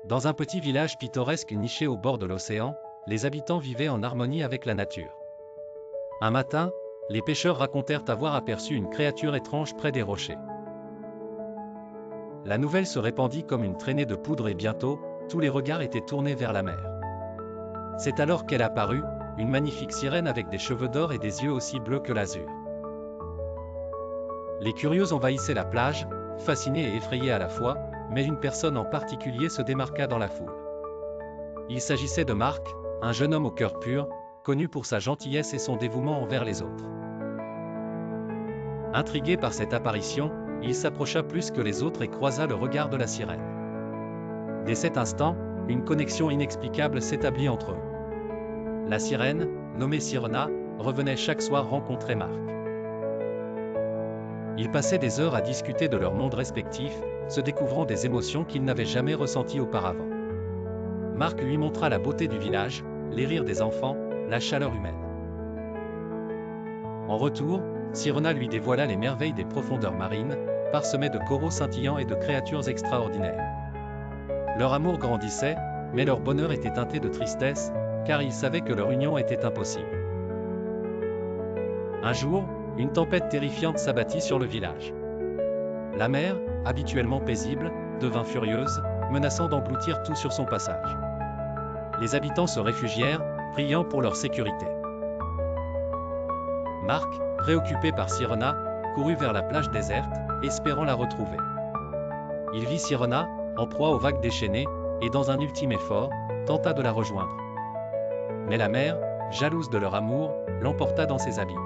Dans un petit village pittoresque niché au bord de l'océan, les habitants vivaient en harmonie avec la nature. Un matin, les pêcheurs racontèrent avoir aperçu une créature étrange près des rochers. La nouvelle se répandit comme une traînée de poudre et bientôt, tous les regards étaient tournés vers la mer. C'est alors qu'elle apparut, une magnifique sirène avec des cheveux d'or et des yeux aussi bleus que l'azur. Les curieux envahissaient la plage, fascinés et effrayés à la fois, mais une personne en particulier se démarqua dans la foule. Il s'agissait de Marc, un jeune homme au cœur pur, connu pour sa gentillesse et son dévouement envers les autres. Intrigué par cette apparition, il s'approcha plus que les autres et croisa le regard de la sirène. Dès cet instant, une connexion inexplicable s'établit entre eux. La sirène, nommée Sirona, revenait chaque soir rencontrer Marc. Ils passaient des heures à discuter de leurs mondes respectifs, se découvrant des émotions qu'ils n'avaient jamais ressenties auparavant. Marc lui montra la beauté du village, les rires des enfants, la chaleur humaine. En retour, Sirona lui dévoila les merveilles des profondeurs marines, parsemées de coraux scintillants et de créatures extraordinaires. Leur amour grandissait, mais leur bonheur était teinté de tristesse, car ils savaient que leur union était impossible. Un jour, une tempête terrifiante s'abattit sur le village. La mer, habituellement paisible, devint furieuse, menaçant d'engloutir tout sur son passage. Les habitants se réfugièrent, priant pour leur sécurité. Marc, préoccupé par Sirona, courut vers la plage déserte, espérant la retrouver. Il vit Sirona, en proie aux vagues déchaînées, et dans un ultime effort, tenta de la rejoindre. Mais la mer, jalouse de leur amour, l'emporta dans ses abîmes.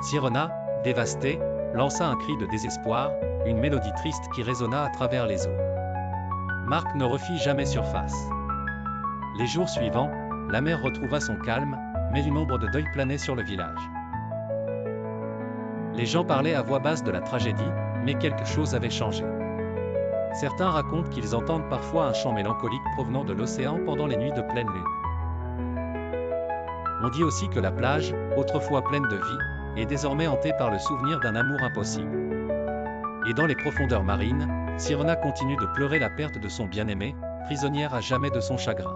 Sirona, dévastée, lança un cri de désespoir, une mélodie triste qui résonna à travers les eaux. Marc ne refit jamais surface. Les jours suivants, la mer retrouva son calme, mais une ombre de deuil planait sur le village. Les gens parlaient à voix basse de la tragédie, mais quelque chose avait changé. Certains racontent qu'ils entendent parfois un chant mélancolique provenant de l'océan pendant les nuits de pleine lune. On dit aussi que la plage, autrefois pleine de vie, est désormais hantée par le souvenir d'un amour impossible. Et dans les profondeurs marines, Sirona continue de pleurer la perte de son bien-aimé, prisonnière à jamais de son chagrin.